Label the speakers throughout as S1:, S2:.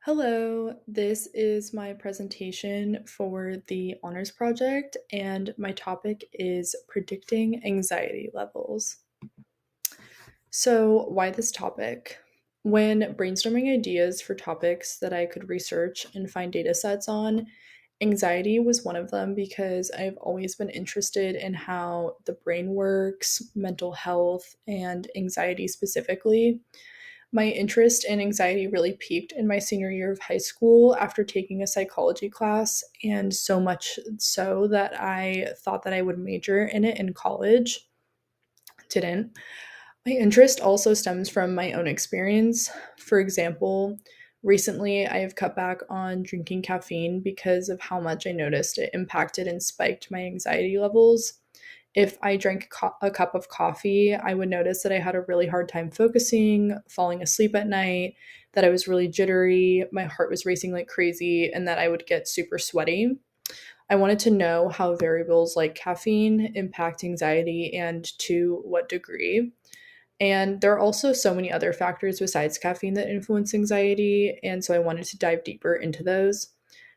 S1: Hello, this is my presentation for the honors project, and my topic is predicting anxiety levels. So, why this topic? When brainstorming ideas for topics that I could research and find data sets on, anxiety was one of them because I've always been interested in how the brain works, mental health, and anxiety specifically. My interest in anxiety really peaked in my senior year of high school after taking a psychology class, and so much so that I thought that I would major in it in college. Didn't. My interest also stems from my own experience. For example, recently I have cut back on drinking caffeine because of how much I noticed it impacted and spiked my anxiety levels. If I drank a cup of coffee, I would notice that I had a really hard time focusing, falling asleep at night, that I was really jittery, my heart was racing like crazy, and that I would get super sweaty. I wanted to know how variables like caffeine impact anxiety and to what degree. And there are also so many other factors besides caffeine that influence anxiety, and so I wanted to dive deeper into those.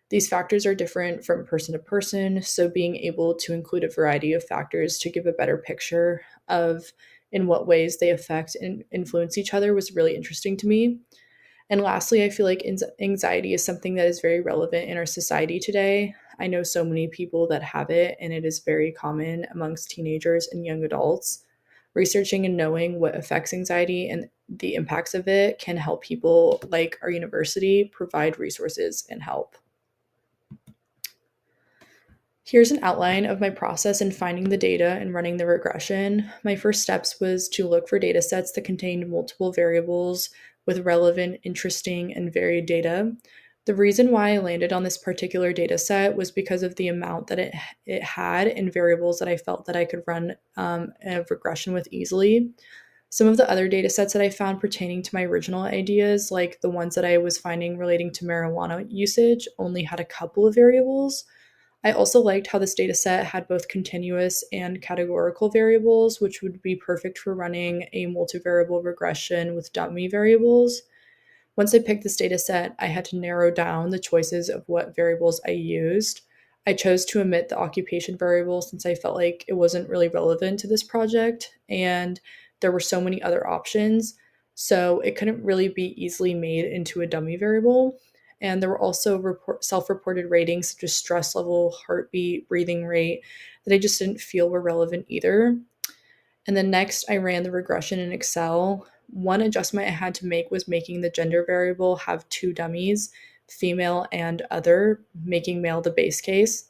S1: These factors are different from person to person, so being able to include a variety of factors to give a better picture of in what ways they affect and influence each other was really interesting to me. And lastly, I feel like anxiety is something that is very relevant in our society today. I know so many people that have it, and it is very common amongst teenagers and young adults. Researching and knowing what affects anxiety and the impacts of it can help people like our university provide resources and help. Here's an outline of my process in finding the data and running the regression. My first steps was to look for data sets that contained multiple variables with relevant, interesting, and varied data. The reason why I landed on this particular data set was because of the amount that it had and variables that I felt that I could run a regression with easily. Some of the other data sets that I found pertaining to my original ideas, like the ones that I was finding relating to marijuana usage, only had a couple of variables. I also liked how this data set had both continuous and categorical variables, which would be perfect for running a multivariable regression with dummy variables. Once I picked this data set, I had to narrow down the choices of what variables I used. I chose to omit the occupation variable since I felt like it wasn't really relevant to this project, and there were so many other options, so it couldn't really be easily made into a dummy variable. And there were also self-reported ratings such as stress level, heartbeat, breathing rate that I just didn't feel were relevant either. And then next, I ran the regression in Excel. One adjustment I had to make was making the gender variable have two dummies, female and other, making male the base case.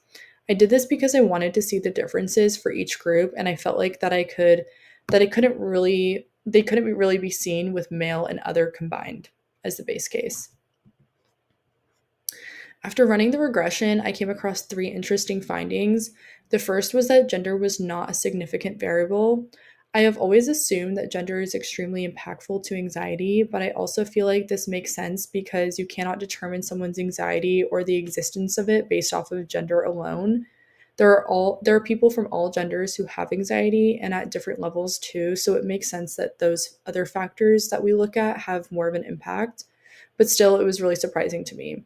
S1: I did this because I wanted to see the differences for each group, and I felt like that it couldn't really they couldn't really be seen with male and other combined as the base case. After running the regression, I came across three interesting findings. The first was that gender was not a significant variable. I have always assumed that gender is extremely impactful to anxiety, but I also feel like this makes sense because you cannot determine someone's anxiety or the existence of it based off of gender alone. There are people from all genders who have anxiety and at different levels too, so it makes sense that those other factors that we look at have more of an impact. But still, it was really surprising to me.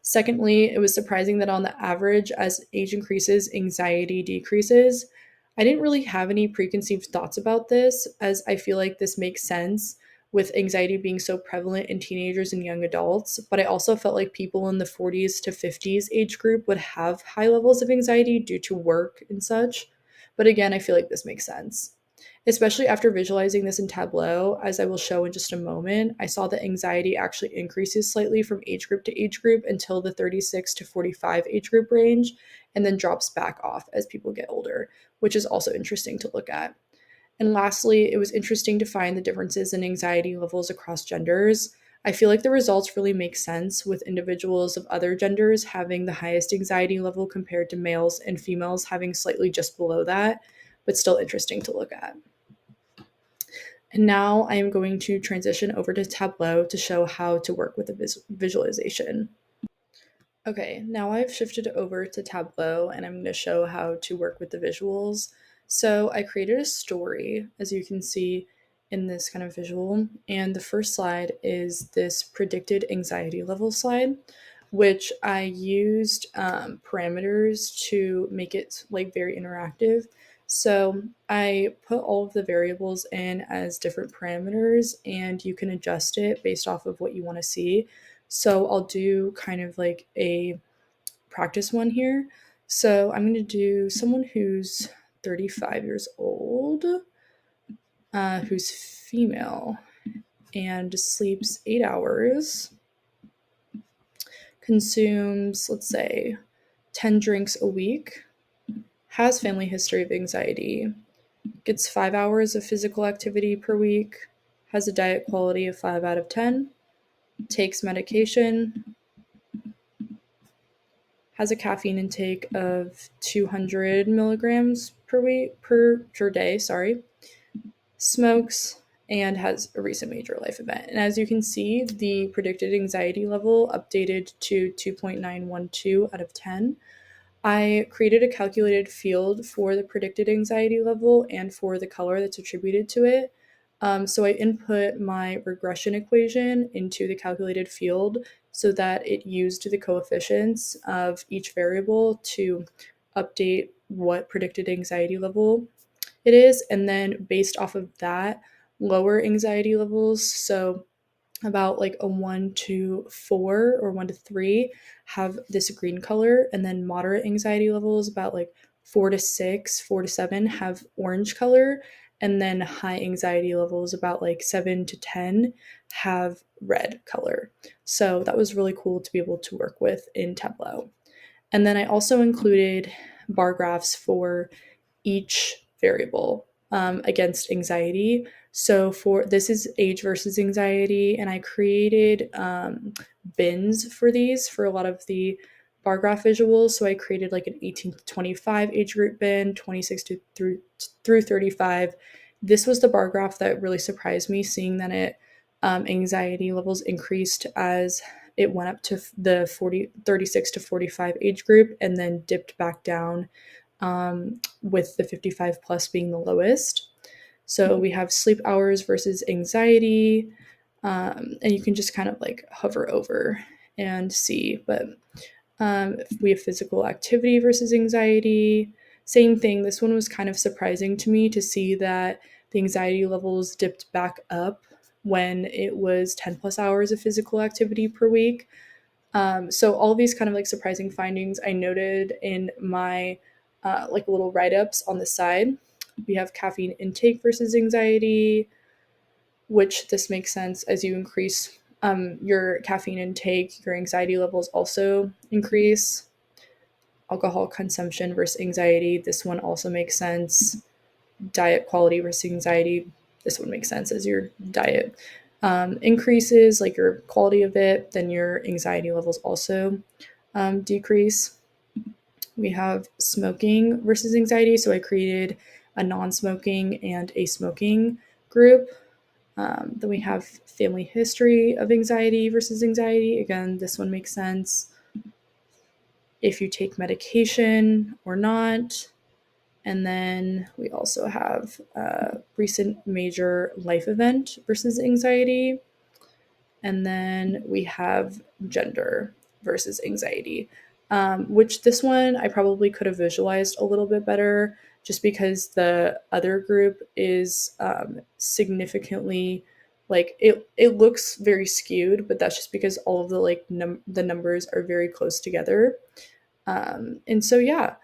S1: Secondly, it was surprising that on the average, as age increases, anxiety decreases. I didn't really have any preconceived thoughts about this, as I feel like this makes sense with anxiety being so prevalent in teenagers and young adults. But I also felt like people in the 40s to 50s age group would have high levels of anxiety due to work and such. But again, I feel like this makes sense. Especially after visualizing this in Tableau, as I will show in just a moment, I saw that anxiety actually increases slightly from age group to age group until the 36 to 45 age group range, and then drops back off as people get older, which is also interesting to look at. And lastly, it was interesting to find the differences in anxiety levels across genders. I feel like the results really make sense with individuals of other genders having the highest anxiety level compared to males and females having slightly just below that, but still interesting to look at. And now I am going to transition over to Tableau to show how to work with the visualization. Okay, now I've shifted over to Tableau and I'm going to show how to work with the visuals. So I created a story, as you can see in this kind of visual. And the first slide is this predicted anxiety level slide, which I used parameters to make it like very interactive. So I put all of the variables in as different parameters, and you can adjust it based off of what you want to see. So I'll do kind of like a practice one here. So I'm going to do someone who's 35 years old, who's female, and sleeps 8 hours, consumes, let's say, 10 drinks a week, has family history of anxiety, gets 5 hours of physical activity per week, has a diet quality of 5 out of 10, takes medication, has a caffeine intake of 200 milligrams per day, smokes, and has a recent major life event. And as you can see, the predicted anxiety level updated to 2.912 out of 10. I created a calculated field for the predicted anxiety level and for the color that's attributed to it. So I input my regression equation into the calculated field so that it used the coefficients of each variable to update what predicted anxiety level it is. And then based off of that, lower anxiety levels, so about like a 1 to 4 or 1 to 3, have this green color, and then moderate anxiety levels about like 4 to 6, 4 to 7 have orange color, and then high anxiety levels about like 7 to 10 have red color. So that was really cool to be able to work with in Tableau. And then I also included bar graphs for each variable against anxiety. So for this is age versus anxiety, and I created bins for these for a lot of the bar graph visuals. So I created like an 18 to 25 age group bin, 26 to through 35. This was the bar graph that really surprised me, seeing that it anxiety levels increased as it went up to the 36 to 45 age group, and then dipped back down with the 55 plus being the lowest. So we have sleep hours versus anxiety, and you can just kind of like hover over and see. But we have physical activity versus anxiety. Same thing. This one was kind of surprising to me to see that the anxiety levels dipped back up when it was 10 plus hours of physical activity per week. So all these kind of like surprising findings I noted in my like little write-ups on the side. We have caffeine intake versus anxiety, which this makes sense as you increase your caffeine intake, your anxiety levels also increase. Alcohol consumption versus anxiety, this one also makes sense. Diet quality versus anxiety, this one makes sense as your diet increases, like your quality of it, then your anxiety levels also decrease. We have smoking versus anxiety. So I created a non-smoking and a smoking group. Then we have family history of anxiety versus anxiety. Again, this one makes sense. If you take medication or not. And then we also have recent major life event versus anxiety. And then we have gender versus anxiety, which this one I probably could have visualized a little bit better just because the other group is significantly like it looks very skewed, but that's just because all of the like the numbers are very close together. And so yeah,